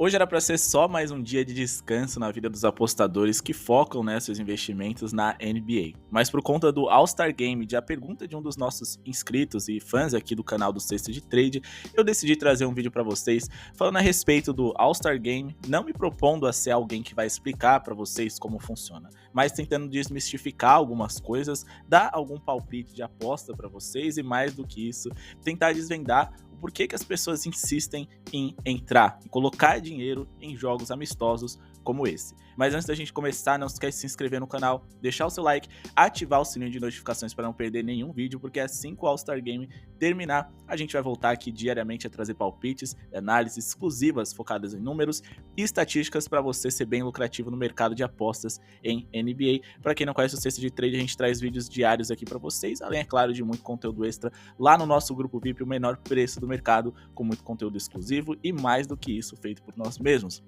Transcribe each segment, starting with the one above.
Hoje era para ser só mais um dia de descanso na vida dos apostadores que focam, seus investimentos na NBA. Mas por conta do All-Star Game, de a pergunta de um dos nossos inscritos e fãs aqui do canal do Cesta de Trade, eu decidi trazer um vídeo para vocês falando a respeito do All-Star Game, não me propondo a ser alguém que vai explicar para vocês como funciona, mas tentando desmistificar algumas coisas, dar algum palpite de aposta para vocês e, mais do que isso, tentar desvendar por que as pessoas insistem em entrar e colocar dinheiro em jogos amistosos como esse. Mas antes da gente começar, não esquece de se inscrever no canal, deixar o seu like, ativar o sininho de notificações para não perder nenhum vídeo, porque assim que o All-Star Game terminar, a gente vai voltar aqui diariamente a trazer palpites, análises exclusivas focadas em números e estatísticas para você ser bem lucrativo no mercado de apostas em NBA. Para quem não conhece o Cesta de Trade, a gente traz vídeos diários aqui para vocês, além, é claro, de muito conteúdo extra lá no nosso grupo VIP, o menor preço do mercado, com muito conteúdo exclusivo e, mais do que isso, feito por nós mesmos.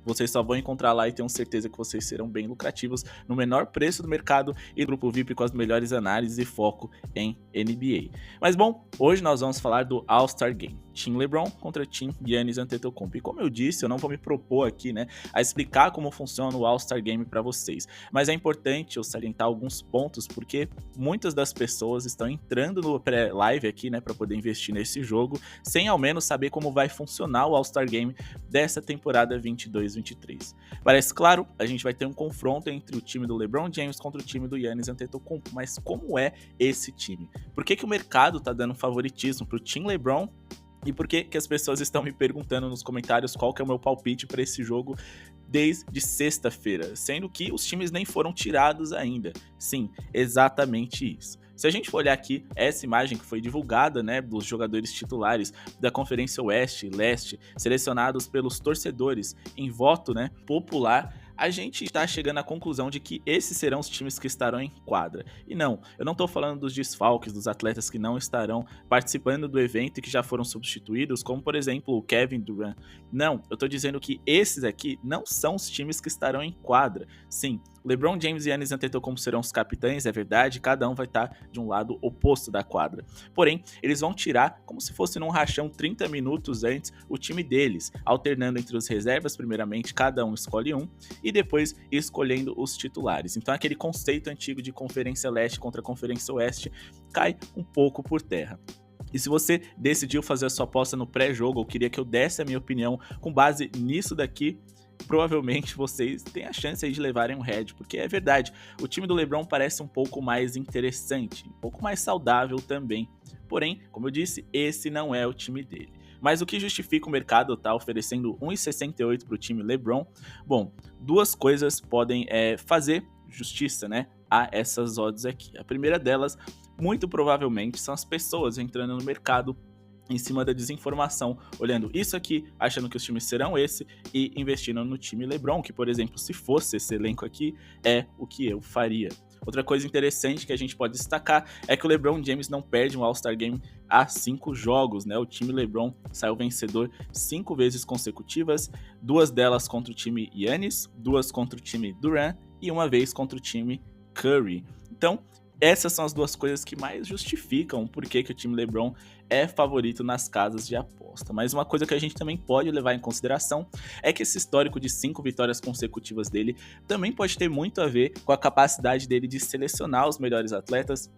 Vocês só vão encontrar lá e tenho certeza que vocês serão bem lucrativos no menor preço do mercado e grupo VIP com as melhores análises e foco em NBA. Mas bom, hoje nós vamos falar do All-Star Game. Team LeBron contra Team Giannis Antetokounmpo. E como eu disse, eu não vou me propor aqui, a explicar como funciona o All-Star Game para vocês. Mas é importante eu salientar alguns pontos, porque muitas das pessoas estão entrando no pré-live aqui, para poder investir nesse jogo, sem ao menos saber como vai funcionar o All-Star Game dessa temporada 22-23. Parece claro, a gente vai ter um confronto entre o time do LeBron James contra o time do Giannis Antetokounmpo. Mas como é esse time? Por que o mercado tá dando favoritismo pro Team LeBron? E por que as pessoas estão me perguntando nos comentários qual que é o meu palpite para esse jogo desde sexta-feira, sendo que os times nem foram tirados ainda? Sim, exatamente isso. Se a gente for olhar aqui, essa imagem que foi divulgada, dos jogadores titulares da Conferência Oeste e Leste, selecionados pelos torcedores em voto, popular, a gente está chegando à conclusão de que esses serão os times que estarão em quadra. E não, eu não estou falando dos desfalques, dos atletas que não estarão participando do evento e que já foram substituídos, como por exemplo o Kevin Durant. Não, eu estou dizendo que esses aqui não são os times que estarão em quadra. Sim, LeBron James e Giannis Antetokounmpo serão os capitães, é verdade, cada um vai estar de um lado oposto da quadra. Porém, eles vão tirar, como se fosse num rachão 30 minutos antes, o time deles, alternando entre os reservas, primeiramente, cada um escolhe um, e depois escolhendo os titulares. Então aquele conceito antigo de Conferência Leste contra Conferência Oeste cai um pouco por terra. E se você decidiu fazer a sua aposta no pré-jogo, ou queria que eu desse a minha opinião com base nisso daqui, provavelmente vocês têm a chance aí de levarem um head, porque é verdade, o time do LeBron parece um pouco mais interessante, um pouco mais saudável também. Porém, como eu disse, esse não é o time dele. Mas o que justifica o mercado estar oferecendo 1,68 para o time LeBron? Bom, duas coisas podem fazer justiça, a essas odds aqui. A primeira delas, muito provavelmente, são as pessoas entrando no mercado em cima da desinformação, olhando isso aqui, achando que os times serão esse e investindo no time LeBron, que, por exemplo, se fosse esse elenco aqui, é o que eu faria. Outra coisa interessante que a gente pode destacar é que o LeBron James não perde um All-Star Game há 5 jogos, O time LeBron saiu vencedor 5 vezes consecutivas, 2 delas contra o time Giannis, 2 contra o time Durant e 1 vez contra o time Curry. Então, essas são as duas coisas que mais justificam por que o time LeBron é favorito nas casas de aposta. Mas uma coisa que a gente também pode levar em consideração é que esse histórico de 5 vitórias consecutivas dele também pode ter muito a ver com a capacidade dele de selecionar os melhores atletas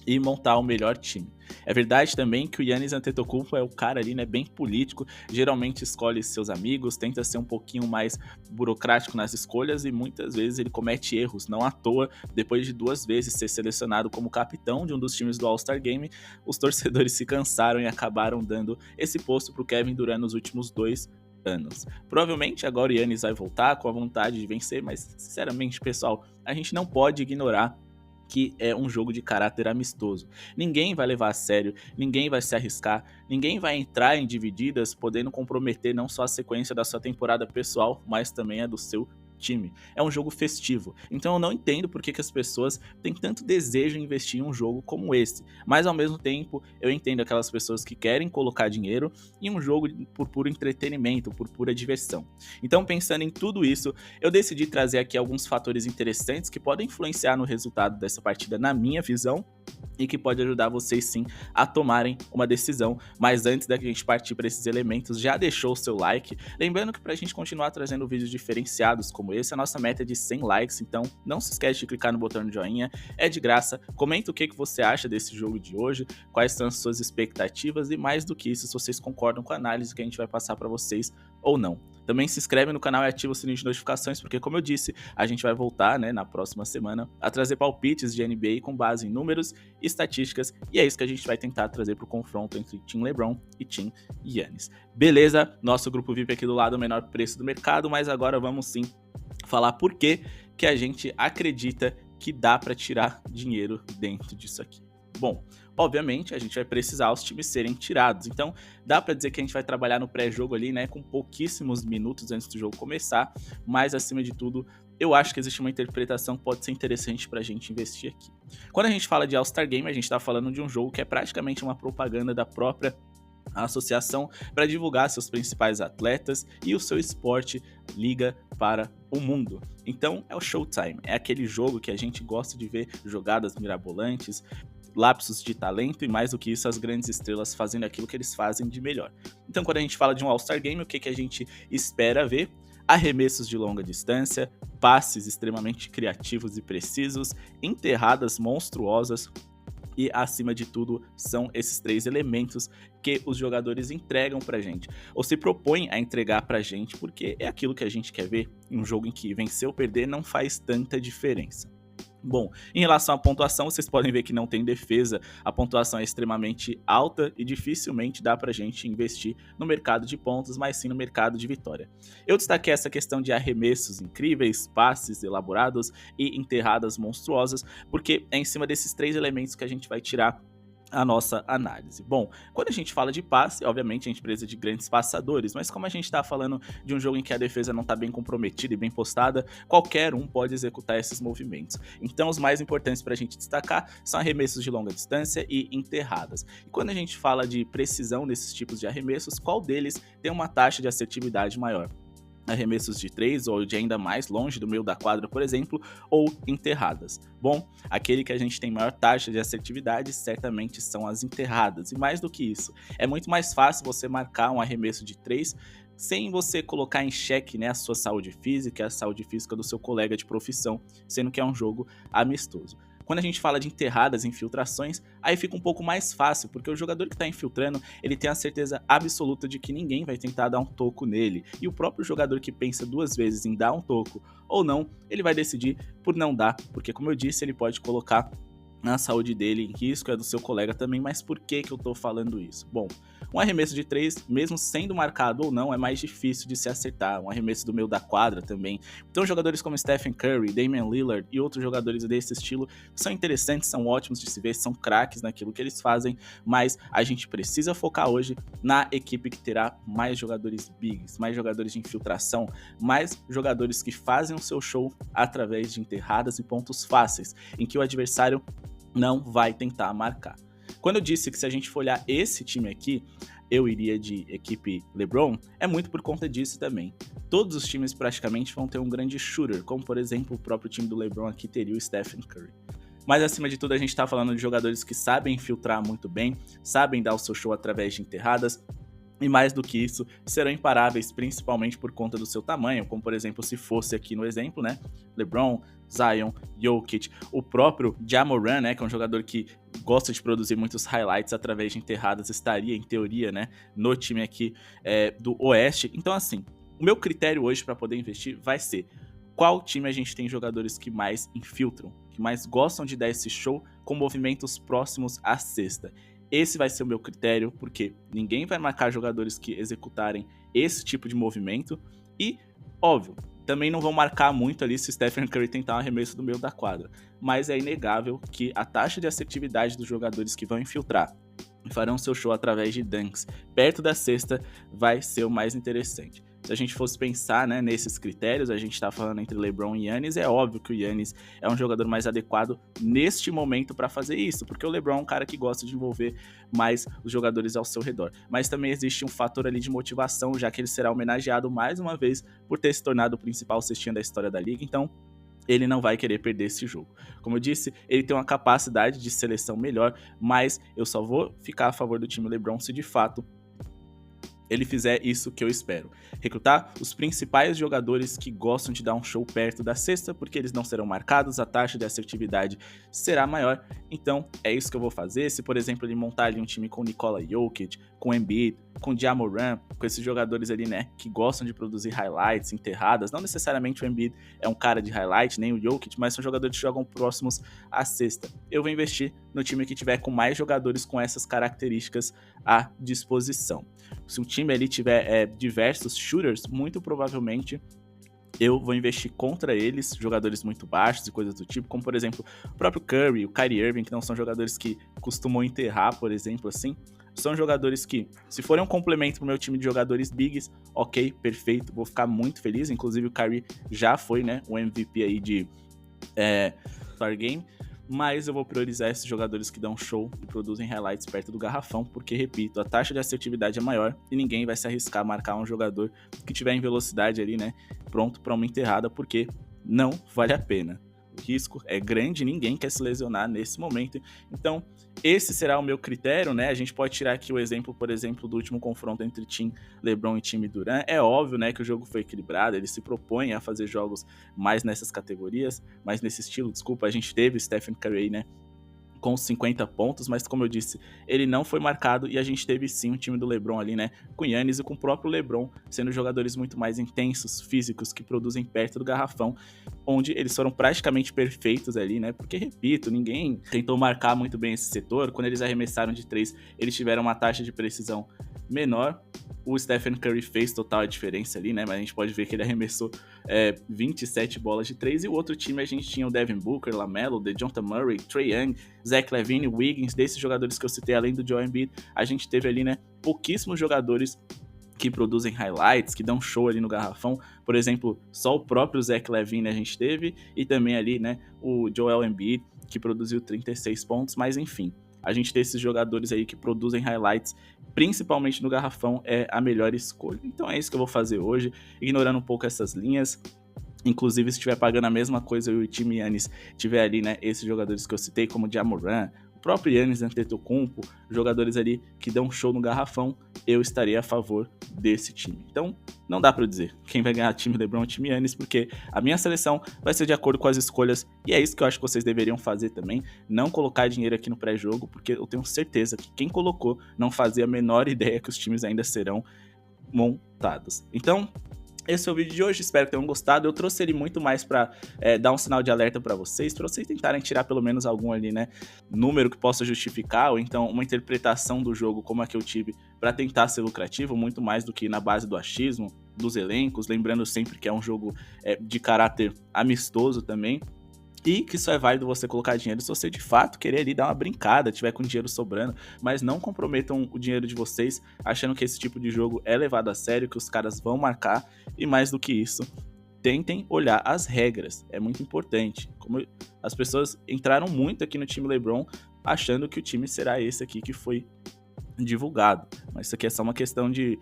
e montar o melhor time. É verdade também que o Giannis Antetokounmpo é o cara ali, bem político, geralmente escolhe seus amigos, tenta ser um pouquinho mais burocrático nas escolhas e muitas vezes ele comete erros. Não à toa, depois de 2 vezes ser selecionado como capitão de um dos times do All-Star Game, os torcedores se cansaram e acabaram dando esse posto para o Kevin Durant nos últimos 2 anos. Provavelmente agora o Giannis vai voltar com a vontade de vencer, mas sinceramente, pessoal, a gente não pode ignorar que é um jogo de caráter amistoso. Ninguém vai levar a sério, ninguém vai se arriscar, ninguém vai entrar em divididas, podendo comprometer não só a sequência da sua temporada pessoal, mas também a do seu time. É um jogo festivo, então eu não entendo por que as pessoas têm tanto desejo em investir em um jogo como esse, mas ao mesmo tempo eu entendo aquelas pessoas que querem colocar dinheiro em um jogo por puro entretenimento, por pura diversão. Então, pensando em tudo isso, eu decidi trazer aqui alguns fatores interessantes que podem influenciar no resultado dessa partida, na minha visão, e que pode ajudar vocês sim a tomarem uma decisão. Mas antes da gente partir para esses elementos, já deixou o seu like? Lembrando que para a gente continuar trazendo vídeos diferenciados como esse, a nossa meta é de 100 likes, então não se esquece de clicar no botão de joinha, é de graça. Comenta o que você acha desse jogo de hoje, quais são as suas expectativas e mais do que isso, se vocês concordam com a análise que a gente vai passar para vocês ou não. Também se inscreve no canal e ativa o sininho de notificações, porque como eu disse, a gente vai voltar, né, na próxima semana a trazer palpites de NBA com base em números e estatísticas, e é isso que a gente vai tentar trazer para o confronto entre Team LeBron e Team Giannis. Beleza? Nosso grupo VIP aqui do lado, o menor preço do mercado, mas agora vamos sim falar por que a gente acredita que dá para tirar dinheiro dentro disso aqui. Bom, obviamente a gente vai precisar os times serem tirados, então dá para dizer que a gente vai trabalhar no pré-jogo ali, né, com pouquíssimos minutos antes do jogo começar, mas acima de tudo eu acho que existe uma interpretação que pode ser interessante pra gente investir aqui. Quando a gente fala de All-Star Game, a gente tá falando de um jogo que é praticamente uma propaganda da própria associação para divulgar seus principais atletas e o seu esporte liga para o mundo. Então é o Showtime, é aquele jogo que a gente gosta de ver jogadas mirabolantes, lapsos de talento e mais do que isso, as grandes estrelas fazendo aquilo que eles fazem de melhor. Então quando a gente fala de um All-Star Game, o que a gente espera ver? Arremessos de longa distância, passes extremamente criativos e precisos, enterradas monstruosas e, acima de tudo, são esses 3 elementos que os jogadores entregam pra gente, ou se propõem a entregar pra gente, porque é aquilo que a gente quer ver em um jogo em que vencer ou perder não faz tanta diferença. Bom, em relação à pontuação, vocês podem ver que não tem defesa, a pontuação é extremamente alta e dificilmente dá pra gente investir no mercado de pontos, mas sim no mercado de vitória. Eu destaquei essa questão de arremessos incríveis, passes elaborados e enterradas monstruosas, porque é em cima desses 3 elementos que a gente vai tirar a nossa análise. Bom, quando a gente fala de passe, obviamente a gente precisa de grandes passadores, mas como a gente está falando de um jogo em que a defesa não está bem comprometida e bem postada, qualquer um pode executar esses movimentos. Então os mais importantes para a gente destacar são arremessos de longa distância e enterradas. E quando a gente fala de precisão desses tipos de arremessos, qual deles tem uma taxa de assertividade maior? Arremessos de 3 ou de ainda mais longe do meio da quadra, por exemplo, ou enterradas. Bom, aquele que a gente tem maior taxa de assertividade certamente são as enterradas, e mais do que isso, é muito mais fácil você marcar um arremesso de 3 sem você colocar em xeque, né, a sua saúde física e a saúde física do seu colega de profissão, sendo que é um jogo amistoso. Quando a gente fala de enterradas, infiltrações, aí fica um pouco mais fácil, porque o jogador que está infiltrando, ele tem a certeza absoluta de que ninguém vai tentar dar um toco nele. E o próprio jogador que pensa 2 vezes em dar um toco ou não, ele vai decidir por não dar, porque como eu disse, ele pode colocar a saúde dele em risco, é do seu colega também, mas por que eu tô falando isso? Bom, um arremesso de 3, mesmo sendo marcado ou não, é mais difícil de se acertar, um arremesso do meio da quadra também. Então jogadores como Stephen Curry, Damian Lillard e outros jogadores desse estilo são interessantes, são ótimos de se ver, são craques naquilo que eles fazem, mas a gente precisa focar hoje na equipe que terá mais jogadores bigs, mais jogadores de infiltração, mais jogadores que fazem o seu show através de enterradas e pontos fáceis, em que o adversário não vai tentar marcar. Quando eu disse que se a gente for olhar esse time aqui, eu iria de equipe LeBron, é muito por conta disso também. Todos os times praticamente vão ter um grande shooter, como por exemplo o próprio time do LeBron aqui teria o Stephen Curry. Mas acima de tudo a gente está falando de jogadores que sabem infiltrar muito bem, sabem dar o seu show através de enterradas, e mais do que isso, serão imparáveis principalmente por conta do seu tamanho, como por exemplo se fosse aqui no exemplo, né, LeBron, Zion, Jokic, o próprio Ja Morant, né, que é um jogador que gosta de produzir muitos highlights através de enterradas, estaria em teoria, né, no time aqui do Oeste. Então assim, o meu critério hoje para poder investir vai ser qual time a gente tem jogadores que mais infiltram, que mais gostam de dar esse show com movimentos próximos à cesta. Esse vai ser o meu critério, porque ninguém vai marcar jogadores que executarem esse tipo de movimento e, óbvio, também não vão marcar muito ali se Stephen Curry tentar um arremesso do meio da quadra, mas é inegável que a taxa de assertividade dos jogadores que vão infiltrar e farão seu show através de dunks perto da cesta vai ser o mais interessante. Se a gente fosse pensar, né, nesses critérios, a gente está falando entre LeBron e Giannis, é óbvio que o Giannis é um jogador mais adequado neste momento para fazer isso, porque o LeBron é um cara que gosta de envolver mais os jogadores ao seu redor. Mas também existe um fator ali de motivação, já que ele será homenageado mais uma vez por ter se tornado o principal cestinha da história da liga, então ele não vai querer perder esse jogo. Como eu disse, ele tem uma capacidade de seleção melhor, mas eu só vou ficar a favor do time LeBron se de fato ele fizer isso que eu espero. Recrutar os principais jogadores que gostam de dar um show perto da cesta, porque eles não serão marcados, a taxa de assertividade será maior. Então, é isso que eu vou fazer. Se, por exemplo, ele montar ali um time com Nikola Jokic, com Embiid, com Ja Morant, com esses jogadores ali, né, que gostam de produzir highlights, enterradas. Não necessariamente o Embiid é um cara de highlight, nem o Jokic, mas são jogadores que jogam próximos à cesta. Eu vou investir no time que tiver com mais jogadores com essas características à disposição. Se o time ali tiver diversos shooters, muito provavelmente eu vou investir contra eles, jogadores muito baixos e coisas do tipo, como por exemplo o próprio Curry, o Kyrie Irving, que não são jogadores que costumam enterrar, por exemplo, assim. São jogadores que, se forem um complemento pro meu time de jogadores bigs, ok, perfeito, vou ficar muito feliz. Inclusive o Kyrie já foi, né, o MVP aí de All-Star Game. Mas eu vou priorizar esses jogadores que dão show e produzem highlights perto do garrafão, porque, repito, a taxa de assertividade é maior e ninguém vai se arriscar a marcar um jogador que tiver em velocidade ali, né, pronto para uma enterrada, porque não vale a pena. O risco é grande, ninguém quer se lesionar nesse momento. Então, esse será o meu critério, né? A gente pode tirar aqui o exemplo, por exemplo, do último confronto entre Team LeBron e time Durant. É óbvio, né, que o jogo foi equilibrado, ele se propõe a fazer jogos mais nessas categorias, mais nesse estilo, desculpa, a gente teve o Stephen Curry, né, com 50 pontos, mas como eu disse, ele não foi marcado e a gente teve sim o time do LeBron ali, né, com Giannis e com o próprio LeBron sendo jogadores muito mais intensos, físicos, que produzem perto do garrafão, onde eles foram praticamente perfeitos ali, né, porque, repito, ninguém tentou marcar muito bem esse setor. Quando eles arremessaram de 3, eles tiveram uma taxa de precisão menor. O Stephen Curry fez total a diferença ali, né? Mas a gente pode ver que ele arremessou 27 bolas de 3. E o outro time a gente tinha o Devin Booker, LaMelo, DeJounte Murray, Trae Young, Zach LaVine, Wiggins. Desses jogadores que eu citei, além do Joel Embiid, a gente teve ali, né, pouquíssimos jogadores que produzem highlights, que dão show ali no garrafão. Por exemplo, só o próprio Zach LaVine a gente teve. E também ali, né, o Joel Embiid, que produziu 36 pontos. Mas enfim, a gente ter esses jogadores aí que produzem highlights, principalmente no garrafão, é a melhor escolha. Então é isso que eu vou fazer hoje, ignorando um pouco essas linhas. Inclusive, se estiver pagando a mesma coisa e o time Giannis tiver ali, né, esses jogadores que eu citei, como o Ja Morant, o próprio Giannis Antetokounmpo, jogadores ali que dão show no garrafão, eu estaria a favor desse time. Então, não dá pra eu dizer quem vai ganhar time LeBron ou time Giannis, porque a minha seleção vai ser de acordo com as escolhas, e é isso que eu acho que vocês deveriam fazer também, não colocar dinheiro aqui no pré-jogo, porque eu tenho certeza que quem colocou não fazia a menor ideia que os times ainda serão montados. Então, esse é o vídeo de hoje, espero que tenham gostado. Eu trouxe ele muito mais pra dar um sinal de alerta pra vocês tentarem tirar pelo menos algum ali, né, número que possa justificar, ou então uma interpretação do jogo como a que eu tive pra tentar ser lucrativo, muito mais do que na base do achismo, dos elencos, lembrando sempre que é um jogo de caráter amistoso também. E que só é válido você colocar dinheiro se você de fato querer ali dar uma brincada, tiver com dinheiro sobrando, mas não comprometam o dinheiro de vocês achando que esse tipo de jogo é levado a sério, que os caras vão marcar, e mais do que isso, tentem olhar as regras, é muito importante. Como as pessoas entraram muito aqui no time LeBron achando que o time será esse aqui que foi divulgado, mas isso aqui é só uma questão de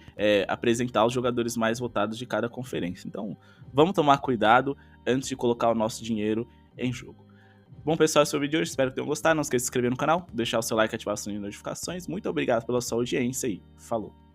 apresentar os jogadores mais votados de cada conferência. Então vamos tomar cuidado antes de colocar o nosso dinheiro em jogo. Bom, pessoal, esse foi o vídeo de hoje, espero que tenham gostado. Não esqueça de se inscrever no canal, deixar o seu like e ativar o sininho de notificações. Muito obrigado pela sua audiência e falou!